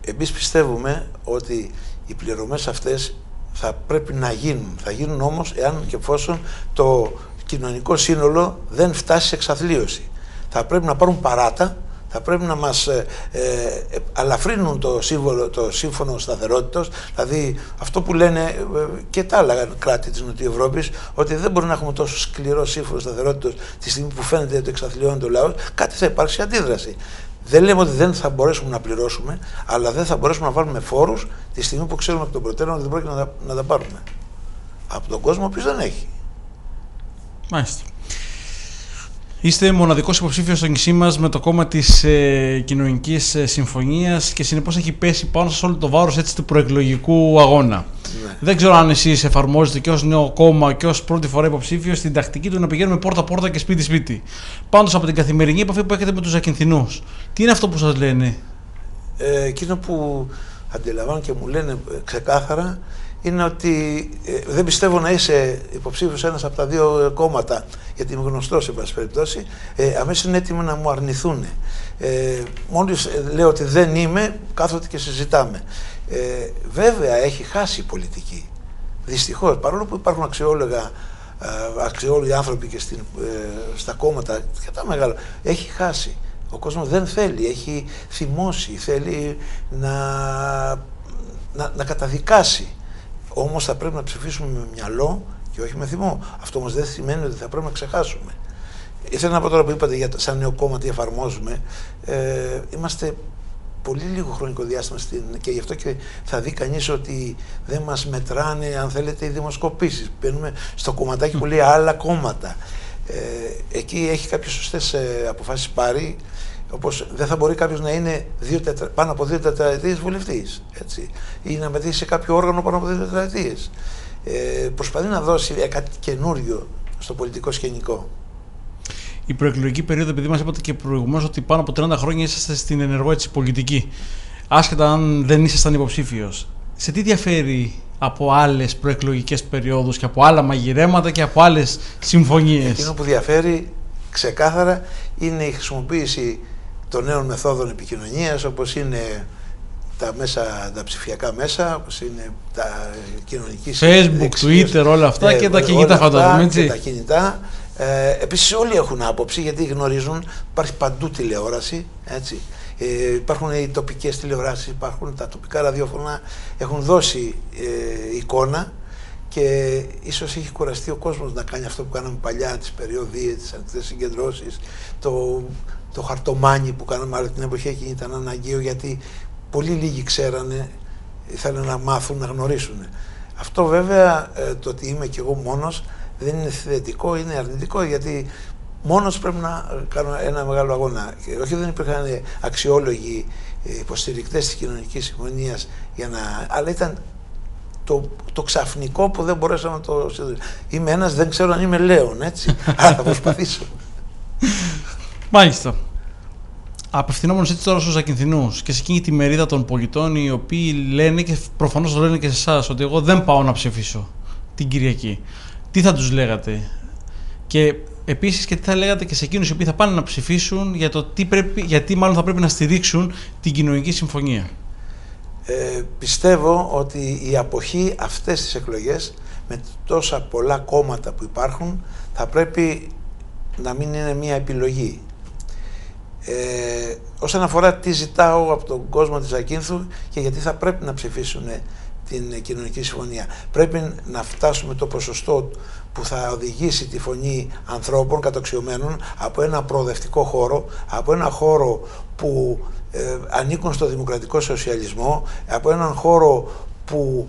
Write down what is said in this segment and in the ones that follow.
Εμείς πιστεύουμε ότι οι πληρωμές αυτές θα πρέπει να γίνουν. Θα γίνουν όμως εάν και εφόσον το κοινωνικό σύνολο δεν φτάσει σε εξαθλίωση. Θα πρέπει να πάρουν παράτα, θα πρέπει να μας αλαφρύνουν το σύμφωνο σταθερότητας, δηλαδή αυτό που λένε και τα άλλα κράτη της Νοτιοευρώπης, ότι δεν μπορεί να έχουμε τόσο σκληρό σύμφωνο σταθερότητας τη στιγμή που φαίνεται ότι εξαθλιώνει το λαό, κάτι θα υπάρξει αντίδραση. Δεν λέμε ότι δεν θα μπορέσουμε να πληρώσουμε, αλλά δεν θα μπορέσουμε να βάλουμε φόρους τη στιγμή που ξέρουμε από τον προτέρων ότι δεν πρόκειται να τα πάρουμε. Από τον κόσμο ο οποίος δεν έχει. Μάλιστα. Είστε μοναδικός υποψήφιος στο νησί μας με το κόμμα της Κοινωνικής Συμφωνίας και συνεπώς έχει πέσει πάνω σας όλο το βάρος έτσι, του προεκλογικού αγώνα. Ναι. Δεν ξέρω αν εσείς εφαρμόζετε και ως νέο κόμμα και ως πρώτη φορά υποψήφιος την τακτική του να πηγαίνουμε πόρτα-πόρτα και σπίτι-σπίτι. Πάντως από την καθημερινή επαφή που έχετε με τους Ακινθινούς, τι είναι αυτό που σας λένε? Εκείνο που αντιλαμβάνω και μου λένε ξεκάθαρα είναι ότι δεν πιστεύω να είσαι υποψήφιος ένας από τα δύο κόμματα, γιατί είμαι γνωστός σε πάση περιπτώσει, αμέσως είναι έτοιμοι να μου αρνηθούν. Μόλις λέω ότι δεν είμαι, κάθονται και συζητάμε. Βέβαια έχει χάσει η πολιτική, δυστυχώς, παρόλο που υπάρχουν αξιόλογοι άνθρωποι και στα κόμματα και τα μεγάλα, έχει χάσει. Ο κόσμος δεν θέλει, έχει θυμώσει, θέλει να καταδικάσει. Όμως θα πρέπει να ψηφίσουμε με μυαλό και όχι με θυμό. Αυτό όμως δεν σημαίνει ότι θα πρέπει να ξεχάσουμε. Ήθελα να πω τώρα που είπατε σαν νέο κόμμα τι εφαρμόζουμε. Είμαστε πολύ λίγο χρονικό διάστημα και γι' αυτό και θα δει κανείς ότι δεν μας μετράνε, αν θέλετε, οι δημοσκοπήσεις. Μπαίνουμε στο κομματάκι που λέει άλλα κόμματα. Εκεί έχει κάποιες σωστές αποφάσεις πάρει. Όπως δεν θα μπορεί κάποιος να είναι πάνω από 2 τετραετίες βουλευτής, έτσι, ή να μετέχει σε κάποιο όργανο πάνω από 2 τετραετίες. Προσπαθεί να δώσει κάτι καινούριο στο πολιτικό σκηνικό. Η προεκλογική περίοδο, επειδή μας είπατε και προηγουμένως ότι πάνω από 30 χρόνια είσαστε στην ενεργό έτσι, πολιτική, άσχετα αν δεν ήσασταν υποψήφιος, σε τι διαφέρει από άλλες προεκλογικές περιόδους και από άλλα μαγειρέματα και από άλλες συμφωνίες? Εκείνο που διαφέρει ξεκάθαρα είναι η χρησιμοποίηση των νέων μεθόδων επικοινωνίας, όπως είναι τα ψηφιακά μέσα, όπως είναι τα κοινωνική Facebook, Twitter, όλα αυτά και τα κινητά φαντάζομαι, έτσι. Και τα κινητά. Επίσης όλοι έχουν άποψη γιατί γνωρίζουν, υπάρχει παντού τηλεόραση, έτσι. Υπάρχουν οι τοπικές τηλεοράσεις, υπάρχουν τα τοπικά ραδιόφωνα, έχουν δώσει εικόνα και ίσως έχει κουραστεί ο κόσμος να κάνει αυτό που κάναμε παλιά, τις περιοδίες, τις ανοιχτές συγκεντρώσεις, το χαρτομάνι που κάναμε άλλη την εποχή εκείνη ήταν αναγκαίο γιατί πολύ λίγοι ξέρανε, ήθελαν να μάθουν, να γνωρίσουν. Αυτό βέβαια το ότι είμαι κι εγώ μόνος δεν είναι θετικό, είναι αρνητικό γιατί μόνος πρέπει να κάνω ένα μεγάλο αγώνα. Και όχι δεν υπήρχαν αξιόλογοι υποστηρικτές της Κοινωνικής Συμφωνίας αλλά ήταν το ξαφνικό που δεν μπορέσαμε να το συνδέσουμε. Είμαι ένας, δεν ξέρω αν είμαι Λέων, έτσι, αλλά θα προσπαθήσω. Μάλιστα. Απευθυνόμενος έτσι τώρα στους Ακινθινούς και σε εκείνη τη μερίδα των πολιτών οι οποίοι λένε και προφανώς το λένε και σε εσάς ότι εγώ δεν πάω να ψηφίσω την Κυριακή. Τι θα τους λέγατε? Και επίσης και τι θα λέγατε και σε εκείνους οι οποίοι θα πάνε να ψηφίσουν για το γιατί μάλλον θα πρέπει να στηρίξουν την Κοινωνική Συμφωνία? Πιστεύω ότι η αποχή αυτές τις εκλογές με τόσα πολλά κόμματα που υπάρχουν θα πρέπει να μην είναι μια επιλογή. Όσον αφορά τι ζητάω από τον κόσμο της Ακίνθου και γιατί θα πρέπει να ψηφίσουν την Κοινωνική Συμφωνία. Πρέπει να φτάσουμε το ποσοστό που θα οδηγήσει τη φωνή ανθρώπων κατοξιωμένων από ένα προοδευτικό χώρο, από ένα χώρο που ανήκουν στο δημοκρατικό σοσιαλισμό, από έναν χώρο που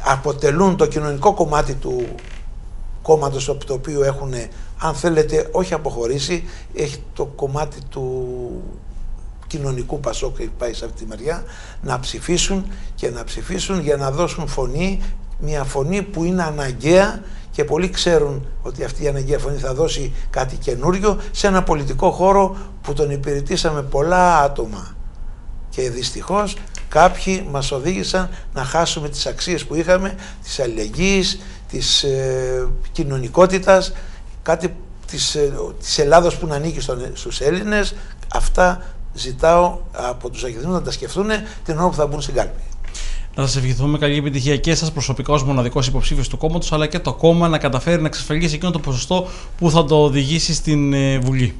αποτελούν το κοινωνικό κομμάτι του κόμματος από το οποίο έχουν, αν θέλετε, όχι αποχωρήσει, έχει το κομμάτι του κοινωνικού Πασόκ και πάει σε αυτή τη μεριά, να ψηφίσουν και να ψηφίσουν για να δώσουν φωνή, μια φωνή που είναι αναγκαία και πολλοί ξέρουν ότι αυτή η αναγκαία φωνή θα δώσει κάτι καινούριο σε ένα πολιτικό χώρο που τον υπηρετήσαμε πολλά άτομα και δυστυχώς κάποιοι μας οδήγησαν να χάσουμε τις αξίες που είχαμε, της αλληλεγγύης, της κοινωνικότητας, κάτι της Ελλάδος που να ανήκει στους Έλληνες. Αυτά ζητάω από τους Αγγελινούς να τα σκεφτούν την ώρα που θα μπουν στην κάλπη. Να σας ευχηθούμε καλή επιτυχία και σας προσωπικά ως μοναδικός υποψήφιος του κόμματος, αλλά και το κόμμα να καταφέρει να εξασφαλίσει εκείνο το ποσοστό που θα το οδηγήσει στην Βουλή.